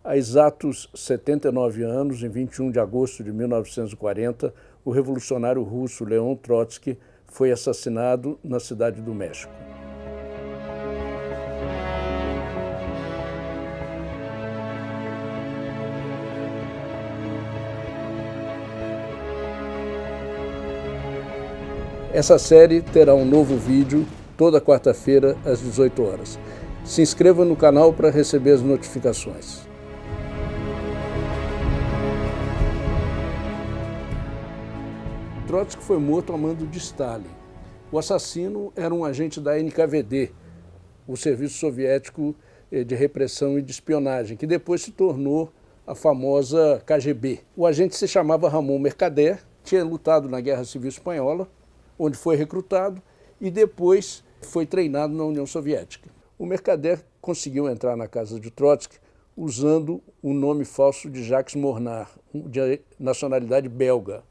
Há exatos 79 anos, em 21 de agosto de 1940, o revolucionário russo Leon Trotsky foi assassinado na Cidade do México. Essa série terá um novo vídeo toda quarta-feira às 18 horas. Se inscreva no canal para receber as notificações. Trotsky foi morto a mando de Stalin. O assassino era um agente da NKVD, o Serviço Soviético de Repressão e de Espionagem, que depois se tornou a famosa KGB. O agente se chamava Ramon Mercader, tinha lutado na Guerra Civil Espanhola, onde foi recrutado e depois foi treinado na União Soviética. O Mercader conseguiu entrar na casa de Trotsky usando o nome falso de Jacques Mornar, de nacionalidade belga.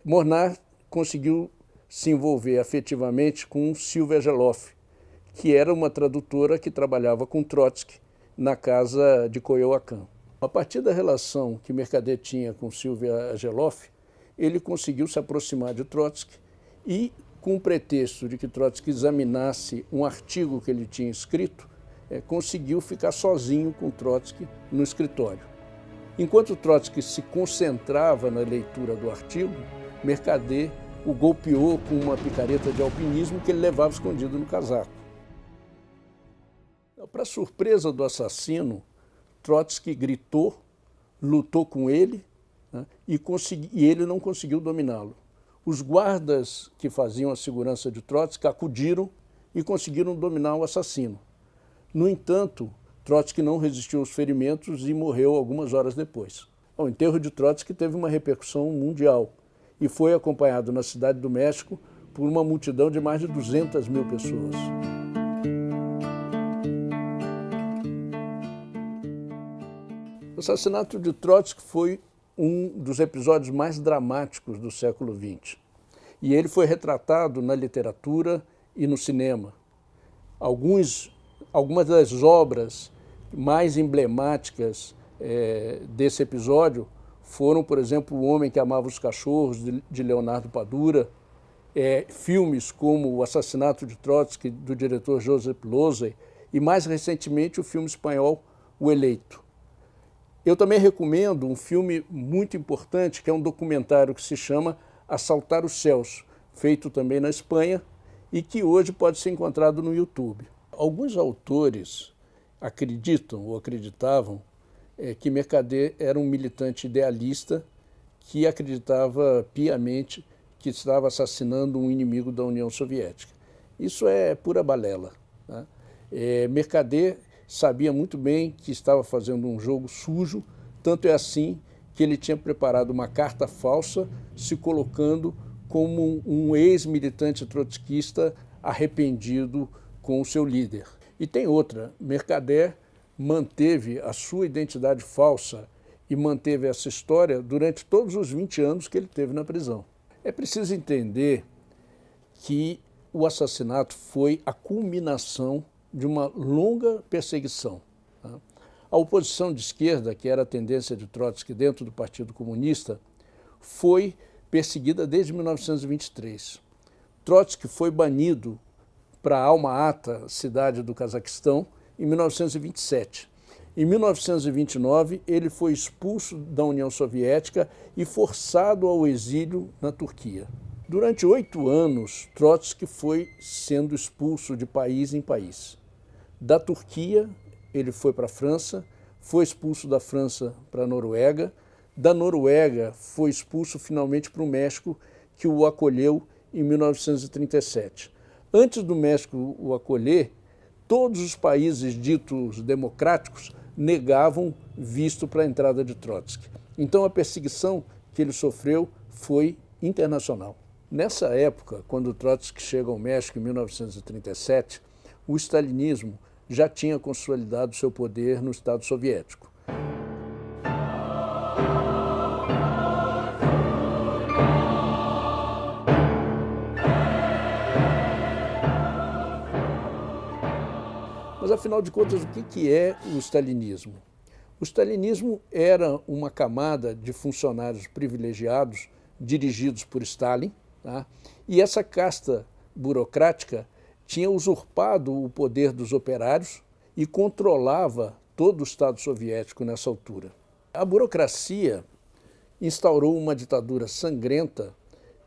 Mornar conseguiu se envolver afetivamente com Sylvia Geloff, que era uma tradutora que trabalhava com Trotsky na casa de Coyoacán. A partir da relação que Mercader tinha com Sylvia Geloff, ele conseguiu se aproximar de Trotsky e, com o pretexto de que Trotsky examinasse um artigo que ele tinha escrito, conseguiu ficar sozinho com Trotsky no escritório. Enquanto Trotsky se concentrava na leitura do artigo, Mercader o golpeou com uma picareta de alpinismo que ele levava escondido no casaco. Para surpresa do assassino, Trotsky gritou, lutou com ele, né, e ele não conseguiu dominá-lo. Os guardas que faziam a segurança de Trotsky acudiram e conseguiram dominar o assassino. No entanto, Trotsky não resistiu aos ferimentos e morreu algumas horas depois. O enterro de Trotsky teve uma repercussão mundial e foi acompanhado na Cidade do México por uma multidão de mais de 200 mil pessoas. O assassinato de Trotsky foi um dos episódios mais dramáticos do século XX. E ele foi retratado na literatura e no cinema. Algumas das obras mais emblemáticas desse episódio foram, por exemplo, O Homem que Amava os Cachorros, de Leonardo Padura, filmes como O Assassinato de Trotsky, do diretor Joseph Losey, e mais recentemente o filme espanhol O Eleito. Eu também recomendo um filme muito importante, que é um documentário que se chama Assaltar os Céus, feito também na Espanha e que hoje pode ser encontrado no YouTube. Alguns autores acreditam ou acreditavam que Mercader era um militante idealista que acreditava piamente que estava assassinando um inimigo da União Soviética. Isso é pura balela, né? Mercader sabia muito bem que estava fazendo um jogo sujo, tanto é assim que ele tinha preparado uma carta falsa se colocando como um ex-militante trotskista arrependido com o seu líder. E tem outra, Mercader manteve a sua identidade falsa e manteve essa história durante todos os 20 anos que ele teve na prisão. É preciso entender que o assassinato foi a culminação de uma longa perseguição. A oposição de esquerda, que era a tendência de Trotsky dentro do Partido Comunista, foi perseguida desde 1923. Trotsky foi banido para Alma-Ata, cidade do Cazaquistão, em 1927. Em 1929, ele foi expulso da União Soviética e forçado ao exílio na Turquia. Durante 8 anos, Trotsky foi sendo expulso de país em país. Da Turquia, ele foi para a França, foi expulso da França para a Noruega, da Noruega foi expulso finalmente para o México, que o acolheu em 1937. Antes do México o acolher, todos os países ditos democráticos negavam visto para a entrada de Trotsky. Então a perseguição que ele sofreu foi internacional. Nessa época, quando Trotsky chega ao México em 1937, o stalinismo já tinha consolidado seu poder no Estado Soviético. Mas, afinal de contas, o que é o stalinismo? O stalinismo era uma camada de funcionários privilegiados dirigidos por Stalin, tá? E essa casta burocrática tinha usurpado o poder dos operários e controlava todo o Estado soviético nessa altura. A burocracia instaurou uma ditadura sangrenta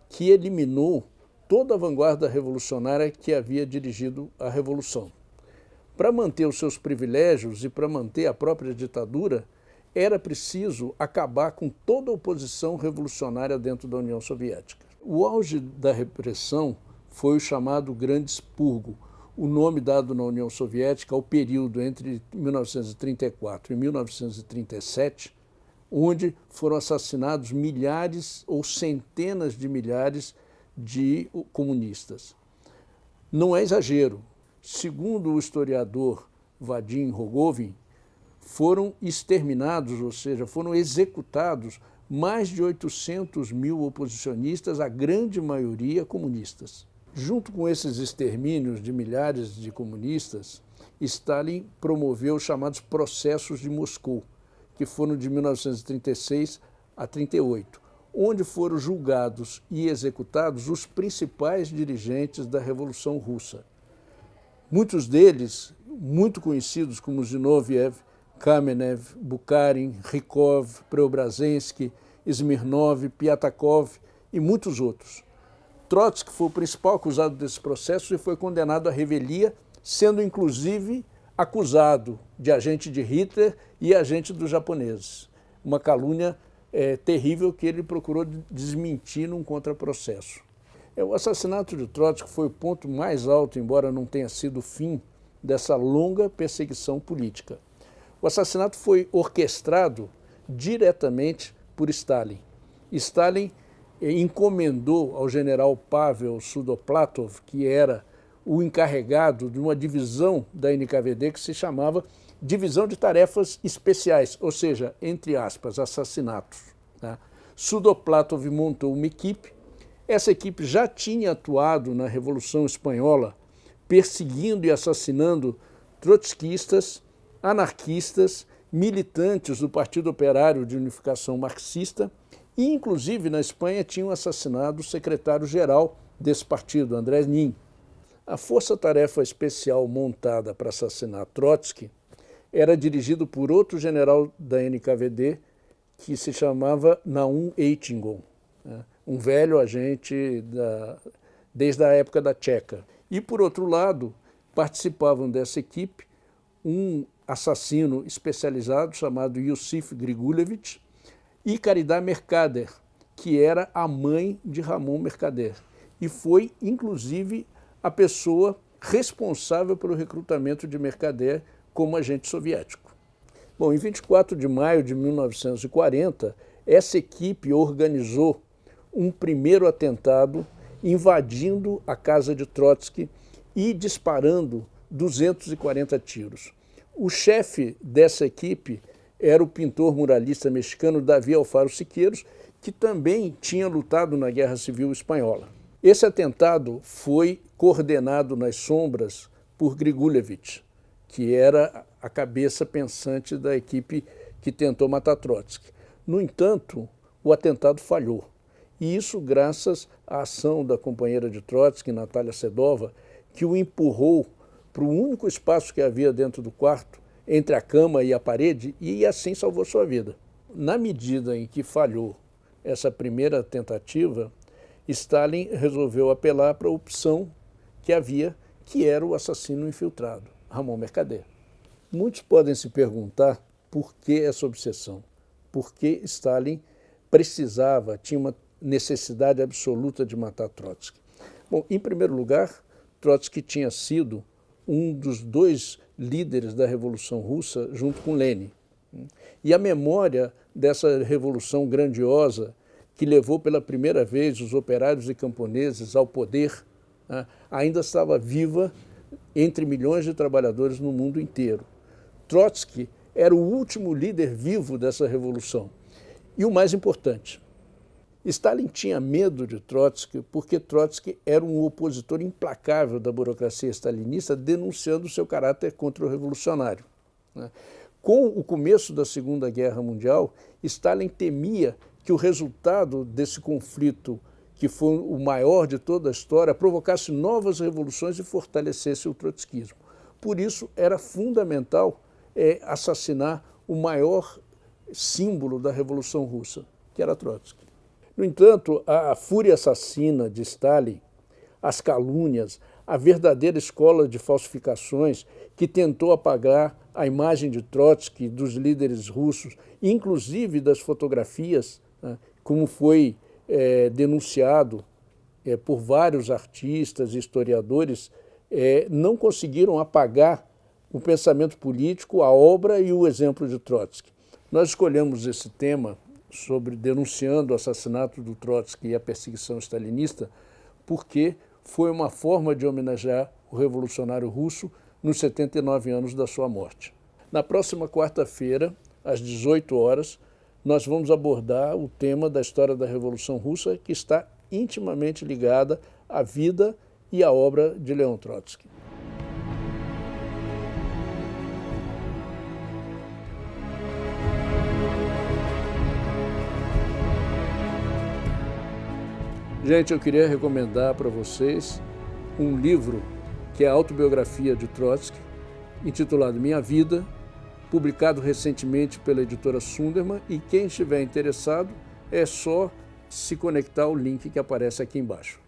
que eliminou toda a vanguarda revolucionária que havia dirigido a revolução. Para manter os seus privilégios e para manter a própria ditadura, era preciso acabar com toda a oposição revolucionária dentro da União Soviética. O auge da repressão foi o chamado Grande Expurgo, o nome dado na União Soviética ao período entre 1934 e 1937, onde foram assassinados milhares ou centenas de milhares de comunistas. Não é exagero. Segundo o historiador Vadim Rogovin, foram exterminados, ou seja, foram executados mais de 800 mil oposicionistas, a grande maioria comunistas. Junto com esses extermínios de milhares de comunistas, Stalin promoveu os chamados processos de Moscou, que foram de 1936 a 1938, onde foram julgados e executados os principais dirigentes da Revolução Russa. Muitos deles, muito conhecidos como Zinoviev, Kamenev, Bukharin, Rykov, Preobrazhensky, Smirnov, Piatakov e muitos outros. Trotsky foi o principal acusado desse processo e foi condenado à revelia, sendo inclusive acusado de agente de Hitler e agente dos japoneses. Uma calúnia terrível que ele procurou desmentir num contraprocesso. O assassinato de Trotsky foi o ponto mais alto, embora não tenha sido o fim dessa longa perseguição política. O assassinato foi orquestrado diretamente por Stalin. Stalin encomendou ao general Pavel Sudoplatov, que era o encarregado de uma divisão da NKVD que se chamava Divisão de Tarefas Especiais, ou seja, entre aspas, assassinatos. Tá? Sudoplatov montou uma equipe. Essa equipe já tinha atuado na Revolução Espanhola, perseguindo e assassinando trotskistas, anarquistas, militantes do Partido Operário de Unificação Marxista e, inclusive, na Espanha tinham assassinado o secretário-geral desse partido, André Nin. A força-tarefa especial montada para assassinar Trotsky era dirigida por outro general da NKVD que se chamava Naum Eitingon, um velho agente desde a época da Tcheca. E, por outro lado, participavam dessa equipe um assassino especializado chamado Yusif Grigulevich e Caridad Mercader, que era a mãe de Ramon Mercader. E foi, inclusive, a pessoa responsável pelo recrutamento de Mercader como agente soviético. Bom, em 24 de maio de 1940, essa equipe organizou um primeiro atentado invadindo a casa de Trotsky e disparando 240 tiros. O chefe dessa equipe era o pintor muralista mexicano Davi Alfaro Siqueiros, que também tinha lutado na Guerra Civil Espanhola. Esse atentado foi coordenado nas sombras por Grigulevich, que era a cabeça pensante da equipe que tentou matar Trotsky. No entanto, o atentado falhou. E isso graças à ação da companheira de Trotsky, Natália Sedova, que o empurrou para o único espaço que havia dentro do quarto, entre a cama e a parede, e assim salvou sua vida. Na medida em que falhou essa primeira tentativa, Stalin resolveu apelar para a opção que havia, que era o assassino infiltrado, Ramon Mercader. Muitos podem se perguntar por que essa obsessão, por que Stalin tinha uma necessidade absoluta de matar Trotsky. Bom, em primeiro lugar, Trotsky tinha sido um dos dois líderes da Revolução Russa junto com Lenin. E a memória dessa revolução grandiosa que levou pela primeira vez os operários e camponeses ao poder, ainda estava viva entre milhões de trabalhadores no mundo inteiro. Trotsky era o último líder vivo dessa revolução. E o mais importante, Stalin tinha medo de Trotsky porque Trotsky era um opositor implacável da burocracia stalinista, denunciando seu caráter contra-revolucionário. Com o começo da Segunda Guerra Mundial, Stalin temia que o resultado desse conflito, que foi o maior de toda a história, provocasse novas revoluções e fortalecesse o trotskismo. Por isso, era fundamental assassinar o maior símbolo da Revolução Russa, que era Trotsky. No entanto, a fúria assassina de Stalin, as calúnias, a verdadeira escola de falsificações que tentou apagar a imagem de Trotsky, dos líderes russos, inclusive das fotografias, né, como foi denunciado por vários artistas e historiadores, não conseguiram apagar o pensamento político, a obra e o exemplo de Trotsky. Nós escolhemos esse tema sobre denunciando o assassinato do Trotsky e a perseguição stalinista porque foi uma forma de homenagear o revolucionário russo nos 79 anos da sua morte. Na próxima quarta-feira, às 18 horas, nós vamos abordar o tema da história da Revolução Russa, que está intimamente ligada à vida e à obra de Leon Trotsky. Gente, eu queria recomendar para vocês um livro que é a autobiografia de Trotsky, intitulado Minha Vida, publicado recentemente pela editora Sundermann, e quem estiver interessado é só se conectar ao link que aparece aqui embaixo.